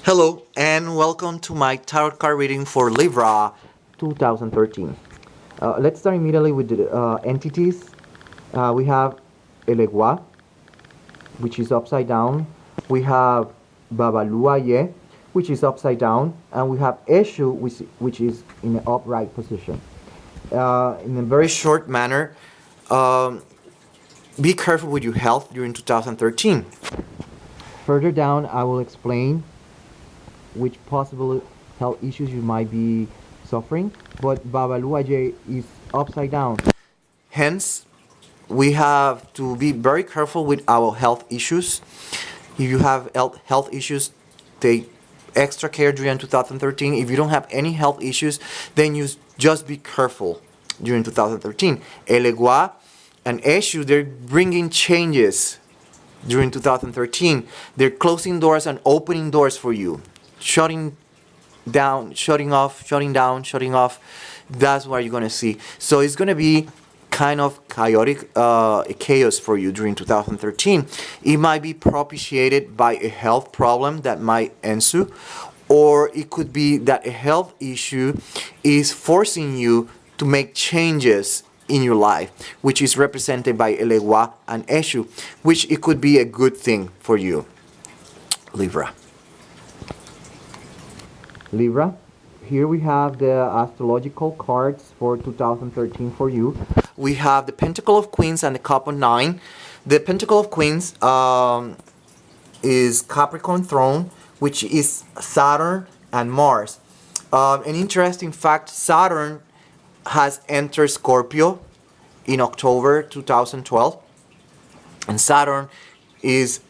Hello and welcome to my tarot card reading for Libra 2013. Let's start immediately with the entities. We have Elegua, which is upside down. We have Babaluaye, which is upside down. And we have Eshu, which is in an upright position. In a very short manner, be careful with your health during 2013. Further down, I will explain which possible health issues you might be suffering, but Babaluaye is upside down. Hence, we have to be very careful with our health issues. If you have health issues, take extra care during 2013. If you don't have any health issues, then you just be careful during 2013. Elegua and Eshu, they're bringing changes during 2013. They're closing doors and opening doors for you. Shutting down, shutting off, shutting down, shutting off. That's what you're going to see. So it's going to be kind of chaotic chaos for you during 2013. It might be propitiated by a health problem that might ensue, or it could be that a health issue is forcing you to make changes in your life, which is represented by Elegua and Eshu, which it could be a good thing for you, Libra. Libra, here we have the astrological cards for 2013 for you. We have the Pentacle of Queens and the Cup of Nine. The Pentacle of Queens is Capricorn throne, which is Saturn and Mars. An interesting fact, Saturn has entered Scorpio in October 2012. And Saturn is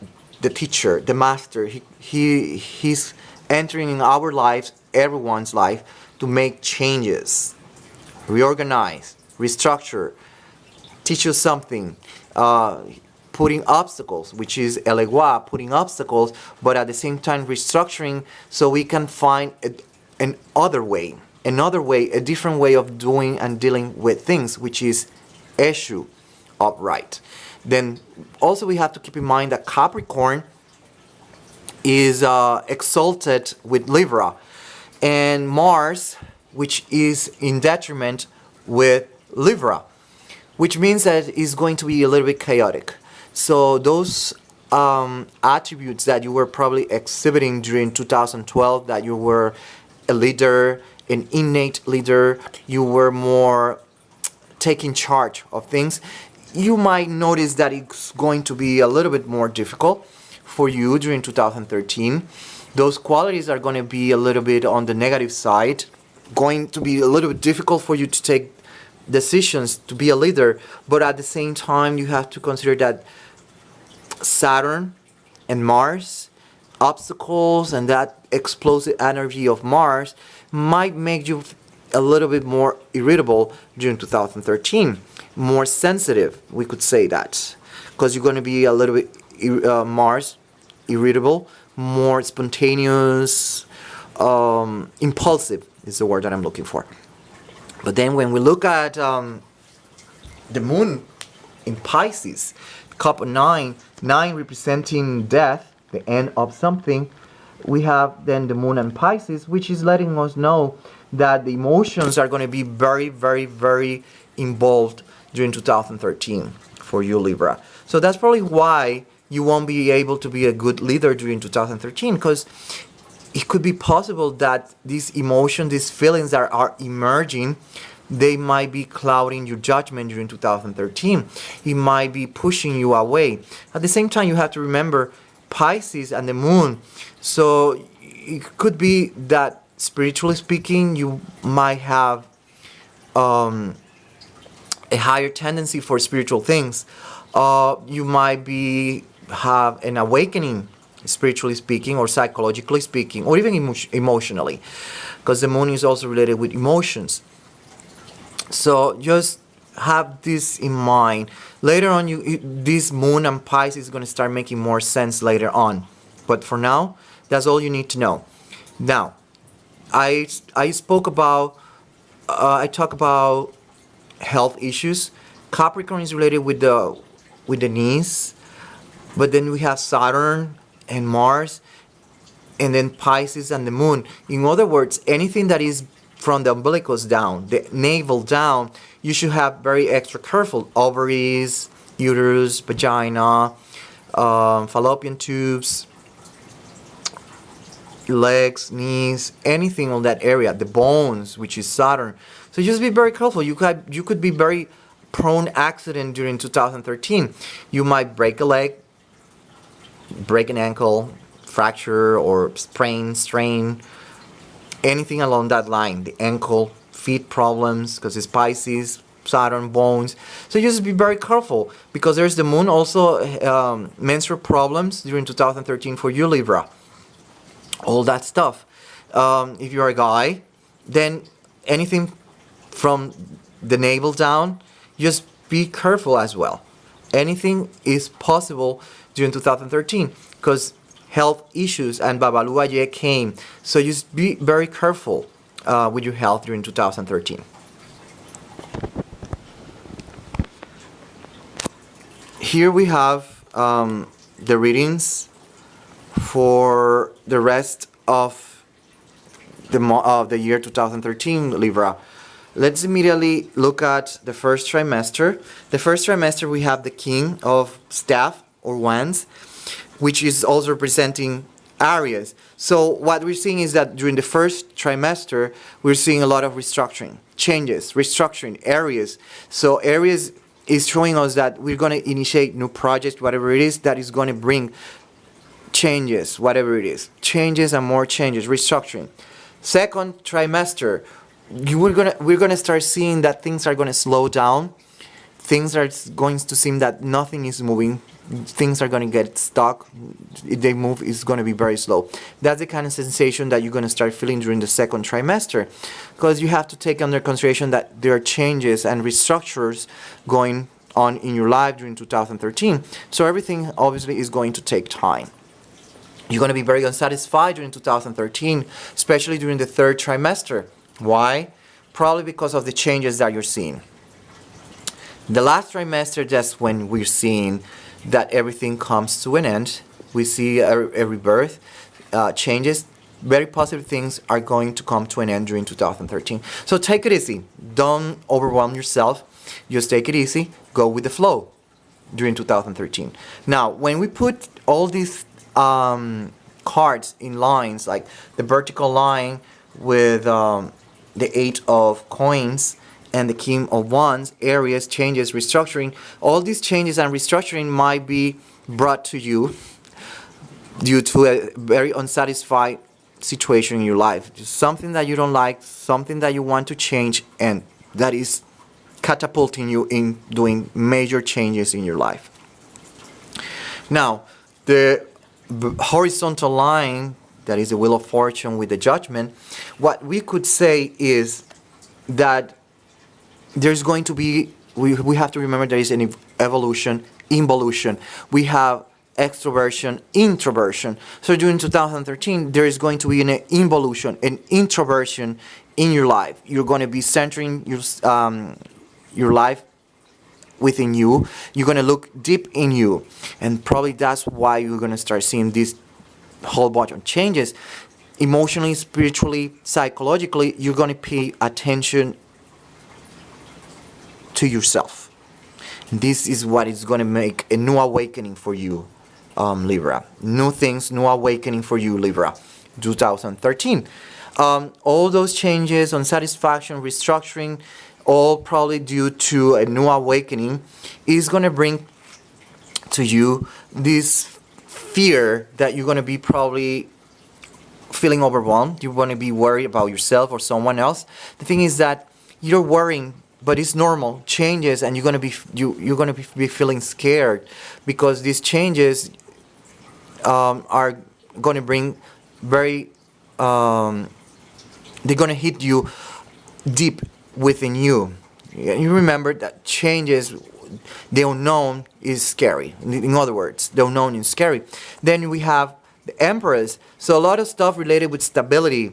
the teacher, the master. He's entering in our lives, everyone's life, to make changes, reorganize, restructure, teach you something, putting obstacles, which is Elegua, putting obstacles, but at the same time restructuring so we can find another way, a different way of doing and dealing with things, which is Eshu, upright. Then also we have to keep in mind that Capricorn is exalted with Libra, and Mars, which is in detriment with Libra, which means that it's going to be a little bit chaotic. So those attributes that you were probably exhibiting during 2012, that you were a leader, an innate leader, you were more taking charge of things, you might notice that it's going to be a little bit more difficult for you during 2013. Those qualities are going to be a little bit on the negative side, going to be a little bit difficult for you to take decisions, to be a leader, but at the same time you have to consider that Saturn and Mars, obstacles and that explosive energy of Mars might make you a little bit more irritable during 2013, more sensitive, we could say that, because you're going to be a little bit Mars irritable, more spontaneous, impulsive is the word that I'm looking for. But then when we look at the moon in Pisces, Cup of Nine representing death, the end of something, we have then the moon in Pisces, which is letting us know that the emotions are going to be very, very, very involved during 2013 for you, Libra. So that's probably why you won't be able to be a good leader during 2013, because it could be possible that these emotions, these feelings that are emerging, they might be clouding your judgment during 2013. It might be pushing you away. At the same time, you have to remember Pisces and the moon. So it could be that spiritually speaking, you might have a higher tendency for spiritual things. You might have an awakening, spiritually speaking, or psychologically speaking, or even emotionally, because the moon is also related with emotions. So just have this in mind. Later on, this moon and Pisces is going to start making more sense later on. But for now, that's all you need to know. Now, I talk about health issues. Capricorn is related with the knees, but then we have Saturn and Mars. and then Pisces and the moon. In other words, anything that is from the umbilicus down, the navel down, you should have very extra careful. Ovaries, uterus, vagina, fallopian tubes, legs, knees, anything on that area, the bones, which is Saturn. So just be very careful. You could be very prone accident during 2013. You might break a leg, break an ankle, fracture or sprain, strain, anything along that line. The ankle, feet problems, because it's Pisces, Saturn, bones. So just be very careful, because there's the moon also, menstrual problems during 2013 for you, Libra. All that stuff. If you're a guy, then anything from the navel down, just be careful as well. Anything is possible during 2013, because health issues and Babalua Ye came. So just be very careful with your health during 2013. Here we have the readings for the rest of the year 2013, Libra. Let's immediately look at the first trimester. The first trimester, we have the King of Staff or Wands, which is also representing Aries. So what we're seeing is that during the first trimester, we're seeing a lot of restructuring, changes, restructuring, Aries. So Aries is showing us that we're going to initiate new projects, whatever it is, that is going to bring changes, whatever it is. Changes and more changes, restructuring. Second trimester, we're gonna start seeing that things are gonna slow down. Things are going to seem that nothing is moving. Things are gonna get stuck. If they move, it's gonna be very slow. That's the kind of sensation that you're gonna start feeling during the second trimester, because you have to take under consideration that there are changes and restructures going on in your life during 2013. So everything obviously is going to take time. You're going to be very unsatisfied during 2013, especially during the third trimester. Why? Probably because of the changes that you're seeing. The last trimester, that's when we're seeing that everything comes to an end. We see a rebirth, changes, very positive things are going to come to an end during 2013. So take it easy. Don't overwhelm yourself. Just take it easy. Go with the flow during 2013. Now, when we put all these cards in lines, like the vertical line with the 8 of coins and the King of Wands, Aries, changes, restructuring, all these changes and restructuring might be brought to you due to a very unsatisfied situation in your life. Just something that you don't like, something that you want to change, and that is catapulting you in doing major changes in your life. Now, the horizontal line, that is the Wheel of Fortune with the Judgment, what we could say is that there's going to be, we have to remember there is an evolution, involution. We have extroversion, introversion. So during 2013, there is going to be an involution, an introversion in your life. You're going to be centering your life within you. You're going to look deep in you, and probably that's why you're going to start seeing this whole bunch of changes. Emotionally, spiritually, psychologically, you're going to pay attention to yourself. This is what is going to make a new awakening for you, Libra. New things, new awakening for you, Libra. 2013. All those changes, unsatisfaction, restructuring, all probably due to a new awakening, is going to bring to you this fear that you're going to be probably feeling overwhelmed. You're going to be worried about yourself or someone else. The thing is that you're worrying, but it's normal changes, and you're going to be you're going to be feeling scared, because these changes are going to bring very they're going to hit you deep within you. You remember that changes, the unknown is scary. In other words, the unknown is scary. Then we have the Empress. So a lot of stuff related with stability,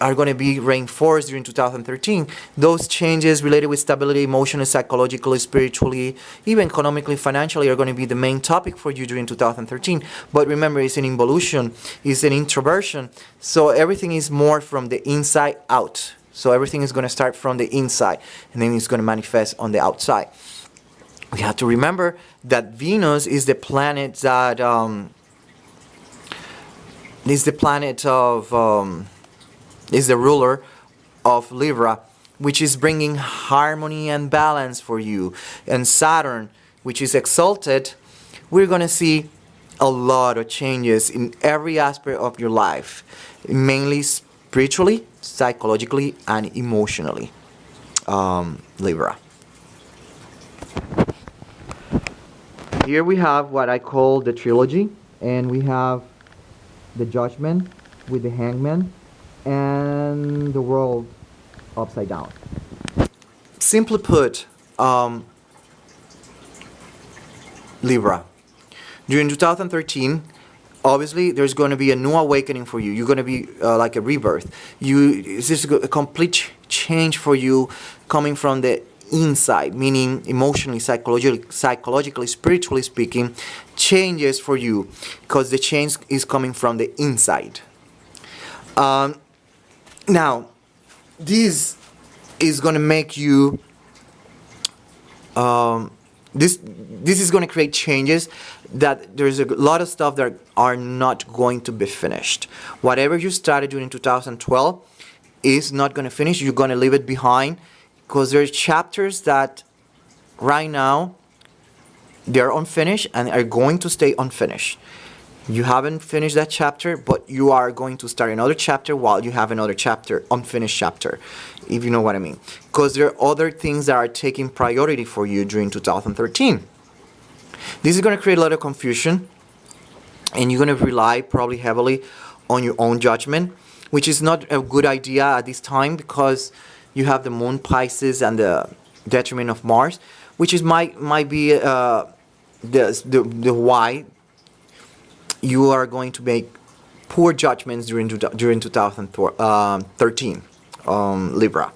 are going to be reinforced during 2013. Those changes related with stability, emotionally, psychologically, spiritually, even economically, financially, are going to be the main topic for you during 2013. But remember, it's an involution, it's an introversion. So everything is more from the inside out. So everything is going to start from the inside, and then it's going to manifest on the outside. We have to remember that Venus is the planet that is the ruler of Libra, which is bringing harmony and balance for you. And Saturn, which is exalted, we're going to see a lot of changes in every aspect of your life, mainly spiritually, psychologically, and emotionally. Libra. Here we have what I call the trilogy, and we have the Judgment with the Hangman and the World upside down. Simply put, Libra, during 2013, obviously there's going to be a new awakening for you. You're going to be like a rebirth. It's just a complete change for you, coming from the inside, meaning emotionally, psychologically, spiritually speaking, changes for you, because the change is coming from the inside. Now, this is going to make you this is going to create changes that there's a lot of stuff that are not going to be finished. Whatever you started during 2012 is not going to finish. You're going to leave it behind, because there's chapters that right now they're unfinished and are going to stay unfinished. You haven't finished that chapter, but you are going to start another chapter while you have another chapter, unfinished chapter, if you know what I mean. Because there are other things that are taking priority for you during 2013. This is going to create a lot of confusion, and you're going to rely probably heavily on your own judgment, which is not a good idea at this time, because you have the Moon Pisces and the detriment of Mars, which is might be the why you are going to make poor judgments during 2013, Libra.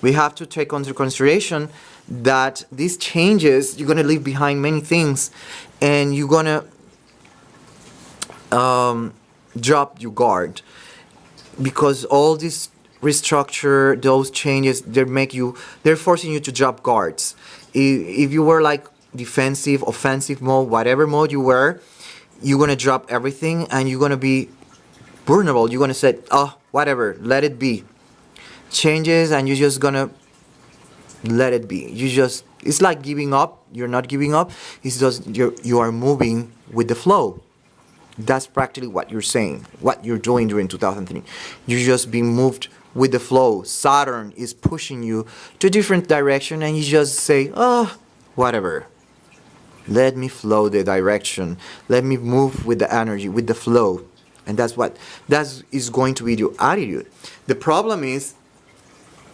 We have to take into consideration that these changes, you're going to leave behind many things, and you're going to drop your guard, because all this restructure, those changes, they're forcing you to drop guards. If you were like defensive, offensive mode, whatever mode you were, you're going to drop everything, and you're going to be vulnerable. You're going to say, oh, whatever, let it be. Changes, and you're just going to let it be. It's like giving up. You're not giving up. It's just you are moving with the flow. That's practically what you're saying, what you're doing during 2003. You're just being moved with the flow. Saturn is pushing you to a different direction, and you just say, oh, whatever. Let me flow the direction. Let me move with the energy, with the flow. And that is going to be your attitude. The problem is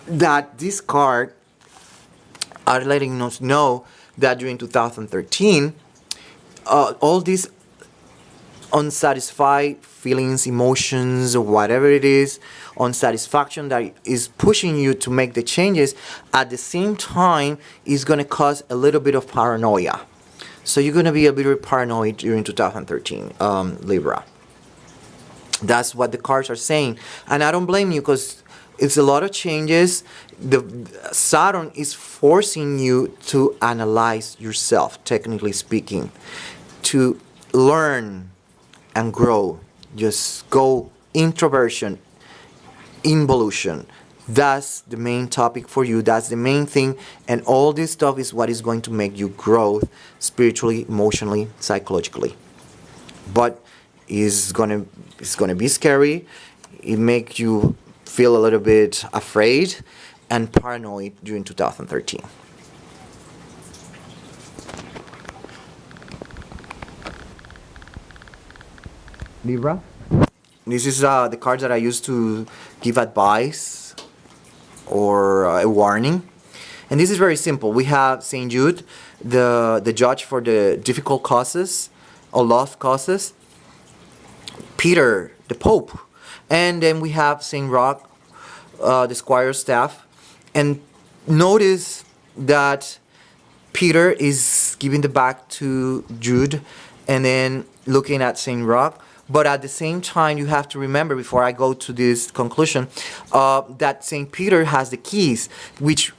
that this card are letting us know that during 2013, all these unsatisfied feelings, emotions, or whatever it is, unsatisfaction that is pushing you to make the changes, at the same time is going to cause a little bit of paranoia. So you're going to be a bit paranoid during 2013, Libra. That's what the cards are saying. And I don't blame you, because it's a lot of changes. The Saturn is forcing you to analyze yourself, technically speaking, to learn and grow. Just go introversion, involution. That's the main topic for you. That's the main thing. And all this stuff is what is going to make you grow spiritually, emotionally, psychologically. But it's gonna be scary. It makes you feel a little bit afraid and paranoid during 2013. Libra. This is the cards that I use to give advice or a warning. And this is very simple. We have Saint Jude, the judge for the difficult causes or lost causes. Peter, the Pope. And then we have Saint Roch, the squire's staff, and notice that Peter is giving the back to Jude and then looking at Saint Rock. But at the same time, you have to remember, before I go to this conclusion, that Saint Peter has the keys, which,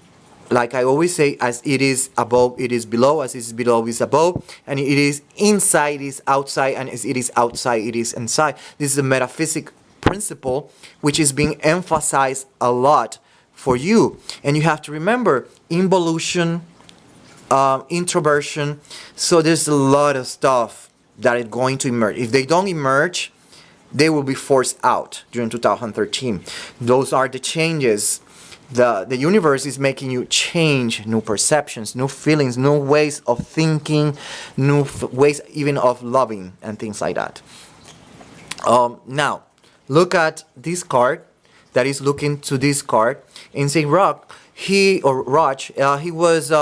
like I always say, as it is above, it is below, as it is below, is above, and it is inside, it is outside, and as it is outside, it is inside. This is a metaphysic principle which is being emphasized a lot for you. And you have to remember involution, introversion. So there's a lot of stuff that is going to emerge. If they don't emerge, they will be forced out during 2013. Those are the changes. The universe is making you change, new perceptions, new feelings, new ways of thinking, new ways even of loving and things like that. Now, look at this card that is looking to this card. In St. Roch, he was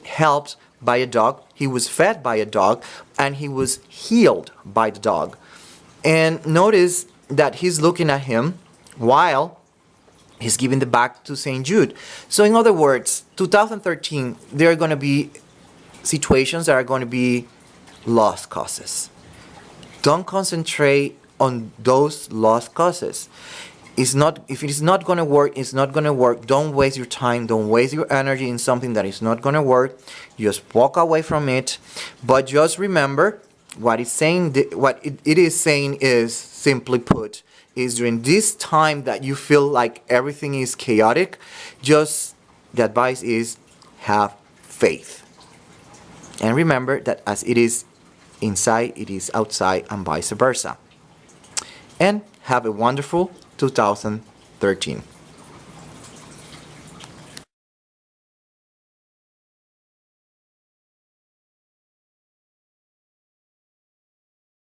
helped by a dog, he was fed by a dog, and he was healed by the dog. And notice that he's looking at him while he's giving the back to St. Jude. So in other words, 2013, there are going to be situations that are going to be lost causes. Don't concentrate on those lost causes. If it is not going to work, it's not going to work. Don't waste your time. Don't waste your energy in something that is not going to work. Just walk away from it. But just remember, what it is saying is, simply put, is during this time that you feel like everything is chaotic, just the advice is have faith. And remember that as it is inside, it is outside, and vice versa. And have a wonderful 2013.